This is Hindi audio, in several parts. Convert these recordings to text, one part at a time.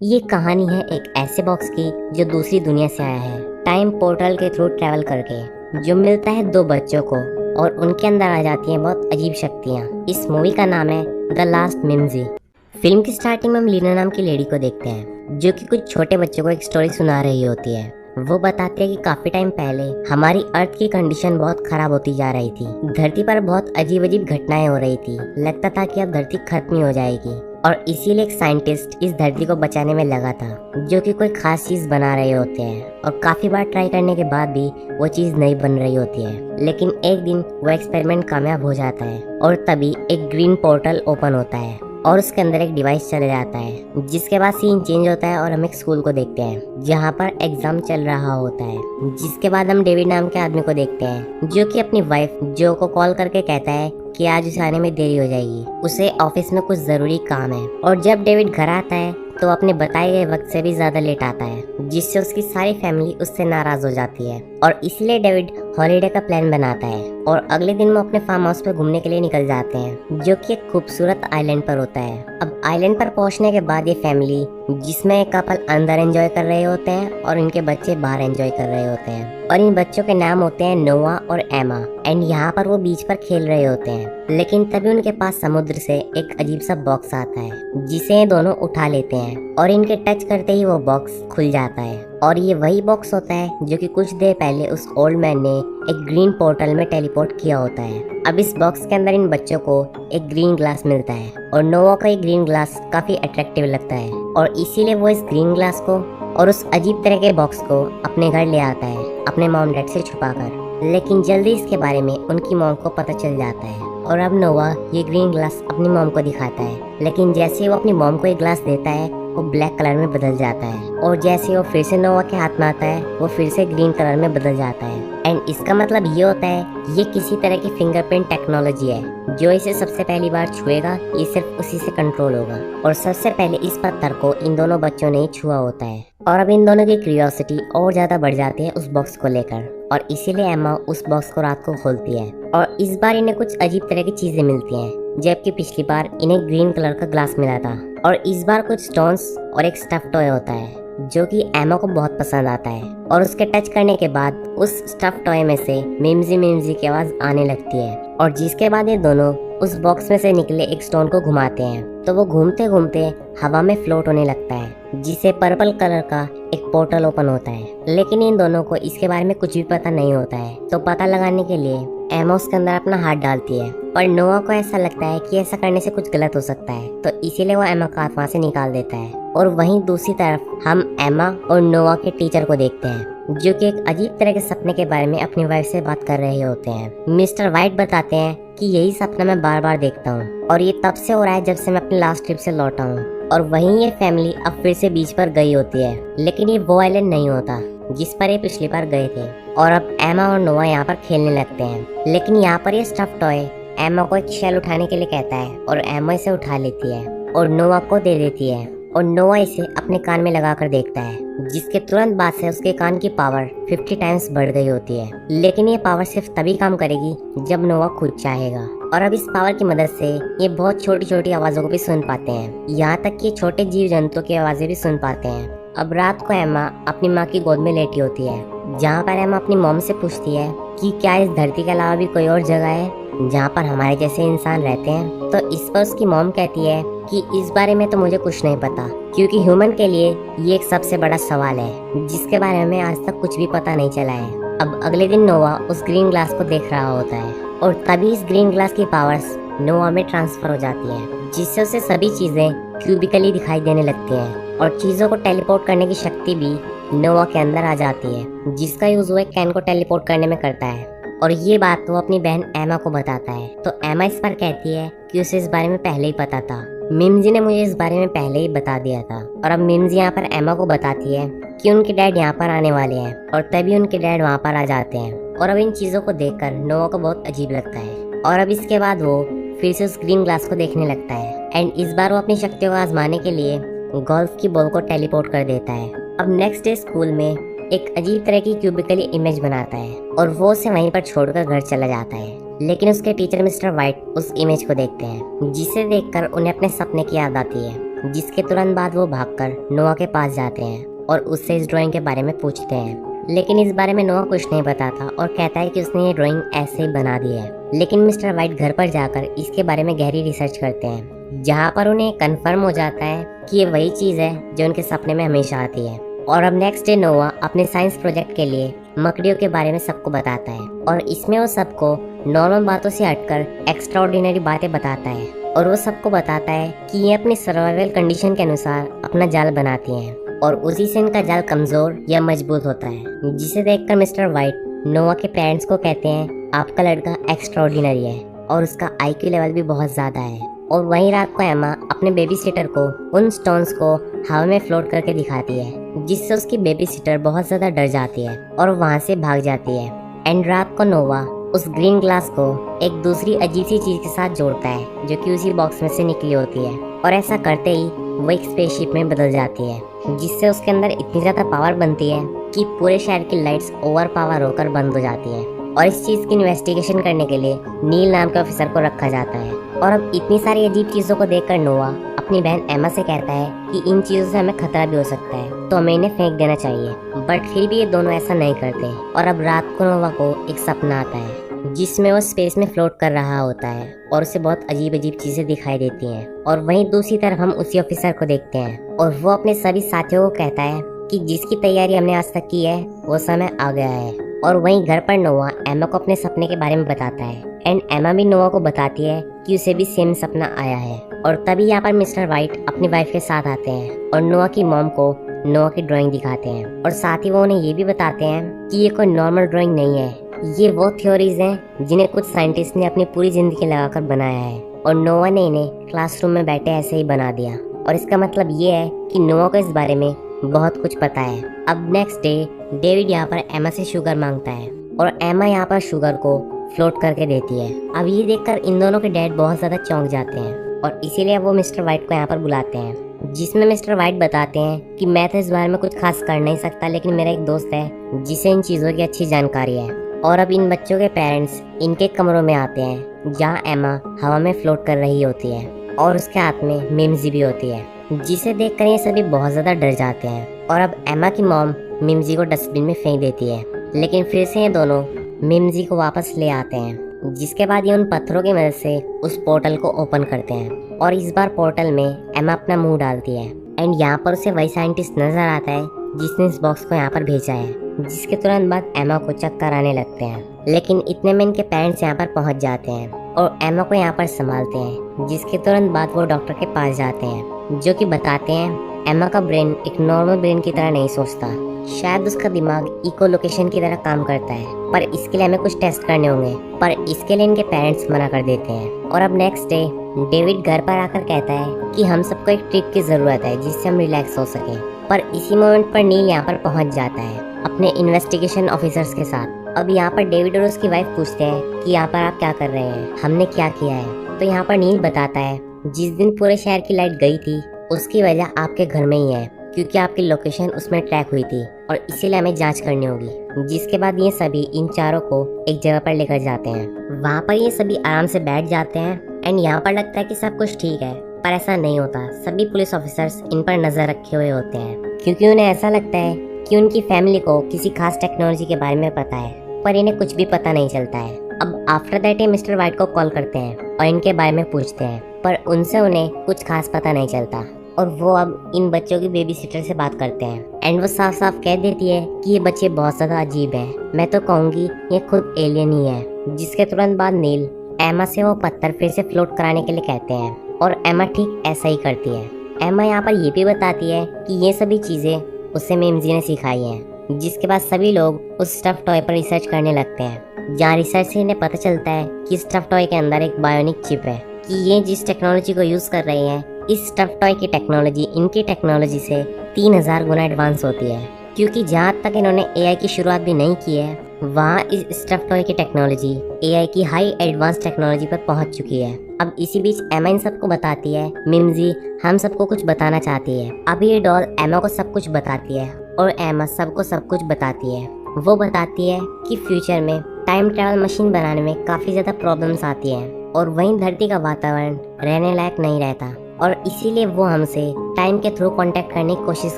ये कहानी है एक ऐसे बॉक्स की जो दूसरी दुनिया से आया है, टाइम पोर्टल के थ्रू ट्रैवल करके। जो मिलता है दो बच्चों को और उनके अंदर आ जाती हैं बहुत अजीब शक्तियाँ। इस मूवी का नाम है द लास्ट मिम्जी। फिल्म की स्टार्टिंग में हम लीना नाम की लेडी को देखते हैं जो कि कुछ छोटे बच्चों को एक स्टोरी सुना रही होती है। वो बताते हैं कि काफी टाइम पहले हमारी अर्थ की कंडीशन बहुत खराब होती जा रही थी। धरती पर बहुत अजीब अजीब घटनाएं हो रही थी। लगता था कि अब धरती खत्म ही हो जाएगी और इसीलिए एक साइंटिस्ट इस धरती को बचाने में लगा था, जो कि कोई खास चीज बना रहे होते हैं। और काफी बार ट्राई करने के बाद भी वो चीज नहीं बन रही होती है। लेकिन एक दिन वो एक्सपेरिमेंट कामयाब हो जाता है और तभी एक ग्रीन पोर्टल ओपन होता है और उसके अंदर एक डिवाइस चला जाता है, जिसके बाद सीन चेंज होता है और हम एक स्कूल को देखते हैं जहाँ पर एग्जाम चल रहा होता है। जिसके बाद हम डेविड नाम के आदमी को देखते हैं जो कि अपनी वाइफ जो को कॉल करके कहता है कि आज उसे आने में देरी हो जाएगी, उसे ऑफिस में कुछ जरूरी काम है। और जब डेविड घर आता है तो अपने बताए गए वक्त से भी ज्यादा लेट आता है, जिससे उसकी सारी फैमिली उससे नाराज हो जाती है। और इसलिए डेविड हॉलीडे का प्लान बनाता है और अगले दिन वो अपने फार्म हाउस पे घूमने के लिए निकल जाते हैं, जो कि एक खूबसूरत आइलैंड पर होता है। अब आइलैंड पर पहुंचने के बाद ये फैमिली, जिसमें एक कपल अंदर एंजॉय कर रहे होते हैं और इनके बच्चे बाहर एंजॉय कर रहे होते हैं। और इन बच्चों के नाम होते हैं नोआ और एमा। एंड यहाँ पर वो बीच पर खेल रहे होते हैं। लेकिन तभी उनके पास समुद्र से एक अजीब सा बॉक्स आता है, जिसे ये दोनों उठा लेते हैं और इनके टच करते ही वो बॉक्स खुल जाता है। और ये वही बॉक्स होता है जो कि कुछ देर पहले उस ओल्ड मैन ने एक ग्रीन पोर्टल में टेलीपोर्ट किया होता है। अब इस बॉक्स के अंदर इन बच्चों को एक ग्रीन ग्लास मिलता है और नोआ का ये ग्रीन ग्लास काफी अट्रैक्टिव लगता है और इसीलिए वो इस ग्रीन ग्लास को और उस अजीब तरह के बॉक्स को अपने घर ले आता है, अपने मॉम डैड से छुपाकर। लेकिन जल्दी इसके बारे में उनकी मॉम को पता चल जाता है और अब नोआ ये ग्रीन ग्लास अपनी मॉम को दिखाता है। लेकिन जैसे ही वो अपनी मॉम को ये ग्लास देता है वो ब्लैक कलर में बदल जाता है और जैसे वो फिर से नोआ के हाथ में आता है वो फिर से ग्रीन कलर में बदल जाता है। एंड इसका मतलब ये होता है ये किसी तरह की फिंगरप्रिंट टेक्नोलॉजी है। जो इसे सबसे पहली बार छुएगा ये सिर्फ उसी से कंट्रोल होगा। और सबसे पहले इस पत्थर को इन दोनों बच्चों ने छुआ होता है और अब इन दोनों की क्यूरियोसिटी और ज्यादा बढ़ जाती है उस बॉक्स को लेकर। और इसीलिए एम्मा उस बॉक्स को रात को खोलती है और इस बार इन्हें कुछ अजीब तरह की चीजें मिलती हैं, जबकि पिछली बार इन्हें ग्रीन कलर का ग्लास मिला था। और इस बार कुछ स्टोन्स और एक स्टफ टॉय होता है जो कि एम्मा को बहुत पसंद आता है। और उसके टच करने के बाद उस स्टफ टॉय में से मिम्जी मिम्जी की आवाज आने लगती है और जिसके बाद ये दोनों उस बॉक्स में से निकले एक स्टोन को घुमाते हैं तो वो घूमते घूमते हवा में फ्लोट होने लगता है, जिसे पर्पल कलर का एक पोर्टल ओपन होता है। लेकिन इन दोनों को इसके बारे में कुछ भी पता नहीं होता है, तो पता लगाने के लिए एमा उसके अंदर अपना हाथ डालती है। पर नोआ को ऐसा लगता है कि ऐसा करने से कुछ गलत हो सकता है, तो इसीलिए वो एमा का हाथ वहाँ से निकाल देता है। और वहीं दूसरी तरफ हम एमा और नोआ के टीचर को देखते हैं जो कि एक अजीब तरह के सपने के बारे में अपनी वाइफ से बात कर रहे होते हैं। मिस्टर वाइट बताते हैं कि यही सपना मैं बार बार देखता हूँ और ये तब से हो रहा है जब से मैं अपनी लास्ट ट्रिप से लौटा हूँ। और वहीं ये फैमिली अब फिर से बीच पर गई होती है, लेकिन ये वो आइलैंड नहीं होता जिस पर ये पिछली बार गए थे। और अब एमा और नोआ यहाँ पर खेलने लगते हैं। लेकिन यहाँ पर ये स्टफ टॉय एमा को एक शेल उठाने के लिए कहता है और एमा इसे उठा लेती है और नोआ को दे देती है। और नोआ इसे अपने कान में लगाकर देखता है, जिसके तुरंत बाद से उसके कान की पावर 50 टाइम्स बढ़ गई होती है। लेकिन ये पावर सिर्फ तभी काम करेगी जब नोआ खुद चाहेगा। और अब इस पावर की मदद से ये बहुत छोटी छोटी आवाजों को भी सुन पाते हैं, यहाँ तक कि छोटे जीव जंतुओं की आवाजें भी सुन पाते हैं। अब रात को एमा अपनी माँ की गोद में लेटी होती है, जहाँ पर एमा अपनी मॉम से पूछती है कि क्या इस धरती के अलावा भी कोई और जगह है जहाँ पर हमारे जैसे इंसान रहते हैं। तो इस पर उसकी मॉम कहती है कि इस बारे में तो मुझे कुछ नहीं पता, क्योंकि ह्यूमन के लिए ये एक सबसे बड़ा सवाल है जिसके बारे में आज तक कुछ भी पता नहीं चला है। अब अगले दिन नोआ उस ग्रीन ग्लास को देख रहा होता है और तभी इस ग्रीन ग्लास की पावर्स नोआ में ट्रांसफर हो जाती है, जिससे उसे सभी चीजें क्यूबिकली दिखाई देने लगती हैं और चीजों को टेलीपोर्ट करने की शक्ति भी नोआ के अंदर आ जाती है, जिसका यूज वो एक कैन को टेलीपोर्ट करने में करता है। और ये बात वो अपनी बहन एमा को बताता है, तो एमा इस पर कहती है कि उसे इस बारे में पहले ही पता था, मिम्जी ने मुझे इस बारे में पहले ही बता दिया था। और अब मिम्जी यहाँ पर एमा को बताती है कि उनके डैड यहाँ पर आने वाले हैं और तभी उनके डैड वहाँ पर आ जाते हैं। और अब इन चीजों को देखकर नोआ को बहुत अजीब लगता है और अब इसके बाद वो फिर से उस ग्रीन ग्लास को देखने लगता है। एंड इस बार वो अपनी शक्तियों को आजमाने के लिए गोल्फ की बॉल को टेलीपोर्ट कर देता है। अब नेक्स्ट डे स्कूल में एक अजीब तरह की क्यूबिकली इमेज बनाता है और वो उसे वहीं पर छोड़कर घर चला जाता है। लेकिन उसके टीचर मिस्टर वाइट उस इमेज को देखते हैं, जिसे देखकर उन्हें अपने सपने की याद आती है, जिसके तुरंत बाद वो भागकर नोआ के पास जाते हैं और उससे इस ड्राइंग के बारे में पूछते हैं। लेकिन इस बारे में नोआ कुछ नहीं बताता और कहता है कि उसने ये ड्राइंग ऐसे ही बना दी है। लेकिन मिस्टर वाइट घर पर जाकर इसके बारे में गहरी रिसर्च करते हैं, जहाँ पर उन्हें कंफर्म हो जाता है कि ये वही चीज़ है जो उनके सपने में हमेशा आती है। और अब नेक्स्ट डे नोआ अपने साइंस प्रोजेक्ट के लिए मकड़ियों के बारे में सबको बताता है और इसमें वो सबको नॉर्मल बातों से हटकर एक्स्ट्राऑर्डिनरी बातें बताता है। और वो सबको बताता है कि ये अपनी सर्वाइवल कंडीशन के अनुसार अपना जाल बनाती हैं और उसी से इनका जाल कमजोर या मजबूत होता है, जिसे देखकर मिस्टर वाइट नोआ के पेरेंट्स को कहते हैं आपका लड़का एक्स्ट्राऑर्डिनरी है और उसका IQ लेवल भी बहुत ज्यादा है। और वहीं रात को एमा अपने बेबी सिटर को उन स्टोन्स को हवा में फ्लोट करके दिखाती है, जिससे उसकी बेबी सिटर बहुत ज्यादा डर जाती है और वहां से भाग जाती है। एंड रात को नोवा उस ग्रीन ग्लास को एक दूसरी अजीब सी चीज के साथ जोड़ता है जो कि उसी बॉक्स में से निकली होती है और ऐसा करते ही वो एक स्पेसशिप में बदल जाती है, जिससे उसके अंदर इतनी ज्यादा पावर बनती है कि पूरे शहर की लाइट्स ओवर पावर होकर बंद हो जाती है। और इस चीज की इन्वेस्टिगेशन करने के लिए नील नाम के ऑफिसर को रखा जाता है। और अब इतनी सारी अजीब चीजों को देखकर नोआ अपनी बहन एमा से कहता है कि इन चीजों से हमें खतरा भी हो सकता है, तो हमें इन्हें फेंक देना चाहिए। बट फिर भी ये दोनों ऐसा नहीं करते। और अब रात को नोवा को एक सपना आता है जिसमें वो स्पेस में फ्लोट कर रहा होता है और उसे बहुत अजीब अजीब चीजें दिखाई देती हैं। और वहीं दूसरी तरफ हम उसी ऑफिसर को देखते हैं और वो अपने सभी साथियों को कहता है कि जिसकी तैयारी हमने आज तक की है वो समय आ गया है। और वहीं घर पर नोआ एमा को अपने सपने के बारे में बताता है एंड एमा भी नोआ को बताती है कि उसे भी सेम सपना आया है। और तभी यहाँ पर मिस्टर वाइट अपनी वाइफ के साथ आते हैं और नोआ की मॉम को नोआ की ड्राइंग दिखाते हैं और साथ ही वो उन्हें ये भी बताते हैं कि ये कोई नॉर्मल ड्राइंग नहीं है, ये वो थ्योरीज हैं जिन्हें कुछ साइंटिस्ट ने अपनी पूरी जिंदगी लगाकर बनाया है और नोआ ने इन्हें क्लासरूम में बैठे ऐसे ही बना दिया। और इसका मतलब ये है कि नोआ को इस बारे में बहुत कुछ पता है। अब नेक्स्ट डे डेविड यहाँ पर एमा से शुगर मांगता है और एमा यहाँ पर शुगर को फ्लोट करके देती है। अब ये देखकर इन दोनों के डैड बहुत ज्यादा चौंक जाते हैं और इसीलिए वो मिस्टर वाइट को यहाँ पर बुलाते हैं, जिसमें मिस्टर वाइट बताते हैं कि मैं तो इस बारे में कुछ खास कर नहीं सकता, लेकिन मेरा एक दोस्त है जिसे इन चीजों की अच्छी जानकारी है। और अब इन बच्चों के पेरेंट्स इनके कमरों में आते हैं जहाँ एमा हवा में फ्लोट कर रही होती है और उसके हाथ में मिम्जी भी होती है, जिसे देखकर ये सभी बहुत ज्यादा डर जाते हैं। और अब एमा की मॉम मिम्जी को डस्टबिन में फेंक देती है, लेकिन फिर से ये दोनों मिम्जी को वापस ले आते हैं, जिसके बाद ये उन पत्थरों की मदद से उस पोर्टल को ओपन करते हैं। और इस बार पोर्टल में एमा अपना मुंह डालती है एंड यहाँ पर उसे वही साइंटिस्ट नजर आता है जिसने इस बॉक्स को यहाँ पर भेजा है, जिसके तुरंत बाद एमा को चक्कर आने लगते हैं। लेकिन इतने में इनके पेरेंट्स यहाँ पर पहुँच जाते हैं और एमा को यहाँ पर संभालते हैं, जिसके तुरंत बाद वो डॉक्टर के पास जाते हैं जो कि बताते हैं एमा का ब्रेन एक नॉर्मल ब्रेन की तरह नहीं सोचता, शायद उसका दिमाग इको लोकेशन की तरह काम करता है, पर इसके लिए हमें कुछ टेस्ट करने होंगे। पर इसके लिए इनके पेरेंट्स मना कर देते हैं। और अब नेक्स्ट डे डेविड घर पर आकर कहता है कि हम सबको एक ट्रिप की जरूरत है जिससे हम रिलैक्स हो सके। पर इसी मोमेंट पर नील यहाँ पर पहुँच जाता है अपने इन्वेस्टिगेशन ऑफिसर्स के साथ। अब यहाँ पर डेविड और उसकी वाइफ पूछते हैं कि यहाँ पर आप क्या कर रहे हैं, हमने क्या किया है। तो यहाँ पर नील बताता है जिस दिन पूरे शहर की लाइट गई थी उसकी वजह आपके घर में ही है, क्योंकि आपकी लोकेशन उसमें ट्रैक हुई थी और इसीलिए हमें जांच करनी होगी। जिसके बाद ये सभी इन चारों को एक जगह पर लेकर जाते हैं। वहाँ पर ये सभी आराम से बैठ जाते हैं एंड यहाँ पर लगता है कि सब कुछ ठीक है, पर ऐसा नहीं होता। सभी पुलिस ऑफिसर्स इन पर नजर रखे हुए होते हैं, क्योंकि उन्हें ऐसा लगता है कि उनकी फैमिली को किसी खास टेक्नोलॉजी के बारे में पता है, पर इन्हें कुछ भी पता नहीं चलता है। अब आफ्टर दैट ये मिस्टर वाइट को कॉल करते हैं और इनके बारे में पूछते हैं, पर उनसे उन्हें कुछ खास पता नहीं चलता। और वो अब इन बच्चों की बेबी सिटर से बात करते हैं एंड वो साफ साफ कह देती है कि ये बच्चे बहुत ज्यादा अजीब हैं, मैं तो कहूँगी ये खुद एलियन ही है। जिसके तुरंत बाद नील एमा से वो पत्थर फिर से फ्लोट कराने के लिए कहते हैं और एमा ठीक ऐसा ही करती है। एमा यहाँ पर ये भी बताती है कि ये सभी चीजें उसे मिम्जी ने सिखाई हैं। जिसके बाद सभी लोग उस स्टफ टॉय पर रिसर्च करने लगते हैं, जहाँ रिसर्च से इन्हें पता चलता है कि स्टफ टॉय के अंदर एक बायोनिक चिप है, कि ये जिस टेक्नोलॉजी को यूज कर रहे हैं इस स्टफ टॉय की टेक्नोलॉजी इनकी टेक्नोलॉजी से 3000 गुना एडवांस होती है। क्योंकि जहाँ तक इन्होंने एआई की शुरुआत भी नहीं की है, वहाँ इस स्टफ टॉय की टेक्नोलॉजी एआई की हाई एडवांस टेक्नोलॉजी पर पहुँच चुकी है। अब इसी बीच एमा इन सबको बताती है मिम्जी हम सबको कुछ बताना चाहती है। अब ये डॉल एमा को सब कुछ बताती है और एमा सबको सब कुछ बताती है। वो बताती है कि फ्यूचर में टाइम ट्रैवल मशीन बनाने में काफी ज्यादा प्रॉब्लम्स आती हैं और वहीं धरती का वातावरण रहने लायक नहीं रहता और इसीलिए वो हमसे टाइम के थ्रू कांटेक्ट करने की कोशिश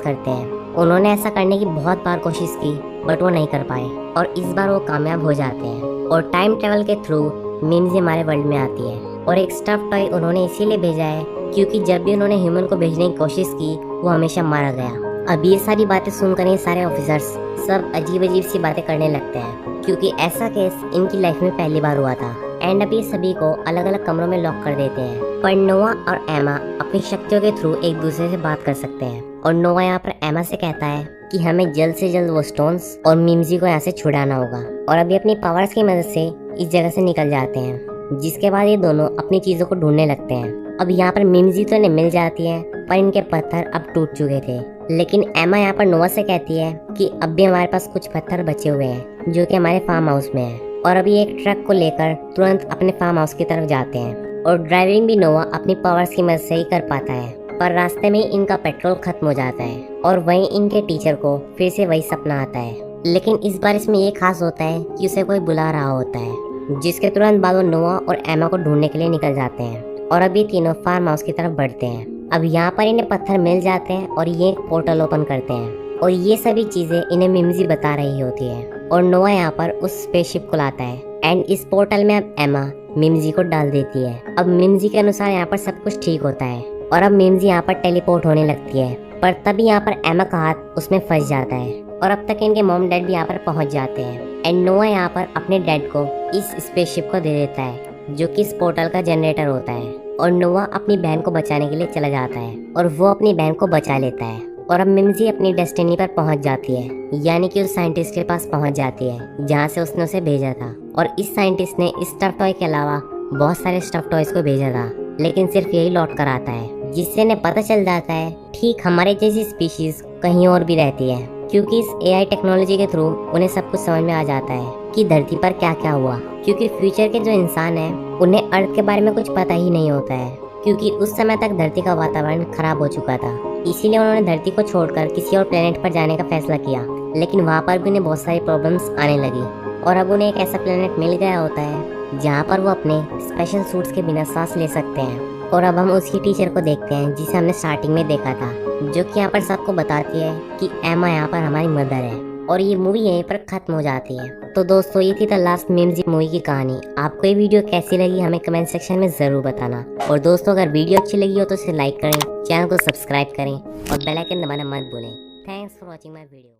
करते हैं। उन्होंने ऐसा करने की बहुत बार कोशिश की बट वो नहीं कर पाए और इस बार वो कामयाब हो जाते हैं और टाइम ट्रेवल के थ्रू मिम्जी हमारे वर्ल्ड में आती है। और एक स्टफ टॉय उन्होंने इसीलिए भेजा है क्योंकि जब भी उन्होंने ह्यूमन को भेजने की कोशिश की वो हमेशा मारा गया। अब ये सारी बातें सुनकर ये सारे ऑफिसर्स सब अजीब अजीब सी बातें करने लगते हैं क्योंकि ऐसा केस इनकी लाइफ में पहली बार हुआ था। एंड अब ये सभी को अलग अलग कमरों में लॉक कर देते हैं। पर नोआ और एमा अपनी शक्तियों के थ्रू एक दूसरे से बात कर सकते हैं और नोआ यहाँ पर एमा से कहता है कि हमें जल्द से जल्द वो स्टोन्स और मिम्जी को यहाँ से छुड़ाना होगा और अभी अपनी पावर्स की मदद से इस जगह से निकल जाते हैं। जिसके बाद ये दोनों अपनी चीजों को ढूंढने लगते हैं। अब यहाँ पर मिम्जी तो इन्हें मिल जाती है पर इनके पत्थर अब टूट चुके थे। लेकिन एमा यहाँ पर नोआ से कहती है कि अब भी हमारे पास कुछ पत्थर बचे हुए हैं जो कि हमारे फार्म हाउस में है और अभी एक ट्रक को लेकर तुरंत अपने फार्म हाउस की तरफ जाते हैं और ड्राइविंग भी नोआ अपनी पावर्स की मदद से ही कर पाता है। पर रास्ते में इनका पेट्रोल खत्म हो जाता है और वहीं इनके टीचर को फिर से वही सपना आता है। लेकिन इस बार इसमें ये खास होता है कि उसे कोई बुला रहा होता है। जिसके तुरंत बाद वो नोआ और एमा को ढूंढने के लिए निकल जाते हैं और अभी तीनों फार्म हाउस की तरफ बढ़ते हैं। अब यहाँ पर इन्हें पत्थर मिल जाते हैं और ये एक पोर्टल ओपन करते हैं और ये सभी चीजें इन्हें मिम्जी बता रही होती है और नोआ यहाँ पर उस स्पेसशिप को लाता है एंड इस पोर्टल में अब एमा मिम्जी को डाल देती है। अब मिम्जी के अनुसार यहाँ पर सब कुछ ठीक होता है और अब मिम्जी यहाँ पर टेलीपोर्ट होने लगती है। पर तभी यहाँ पर एमा का हाथ उसमें फंस जाता है और अब तक इनके मॉम डैड भी यहाँ पर पहुंच जाते हैं एंड नोआ यहाँ पर अपने डैड को इस स्पेसशिप को दे देता है जो कि इस पोर्टल का जनरेटर होता है और नोआ अपनी बहन को बचाने के लिए चला जाता है और वो अपनी बहन को बचा लेता है। और अब मिम्जी अपनी डेस्टिनी पर पहुंच जाती है यानी कि उस साइंटिस्ट के पास पहुंच जाती है जहां से उसने उसे भेजा था। और इस साइंटिस्ट ने इस स्टफ टॉय के अलावा बहुत सारे स्टफ टॉयज को भेजा था लेकिन सिर्फ यही लौट कर आता है जिससे इन्हें पता चल जाता है ठीक हमारे जैसी स्पीशीज कहीं और भी रहती है क्योंकि इस AI टेक्नोलॉजी के थ्रू उन्हें सब कुछ समझ में आ जाता है कि धरती पर क्या क्या हुआ। क्योंकि फ्यूचर के जो इंसान हैं उन्हें अर्थ के बारे में कुछ पता ही नहीं होता है क्योंकि उस समय तक धरती का वातावरण खराब हो चुका था। इसीलिए उन्होंने धरती को छोड़कर किसी और प्लेनेट पर जाने का फैसला किया लेकिन वहाँ पर भी उन्हें बहुत सारी प्रॉब्लम्स आने लगी और अब उन्हें एक ऐसा प्लेनेट मिल गया होता है जहाँ पर वो अपने स्पेशल सूट्स के बिना सांस ले सकते हैं। और अब हम उसकी टीचर को देखते हैं जिसे हमने स्टार्टिंग में देखा था जो कि यहाँ पर सबको बताती है कि एमा यहाँ पर हमारी मदर है और ये मूवी यहीं पर खत्म हो जाती है। तो दोस्तों ये थी द लास्ट मिम्जी मूवी की कहानी। आपको ये वीडियो कैसी लगी हमें कमेंट सेक्शन में जरूर बताना और दोस्तों अगर वीडियो अच्छी लगी हो तो इसे लाइक करें, चैनल को सब्सक्राइब करें और बेल आइकन दबाना मत भूलें। Thanks for watching my video.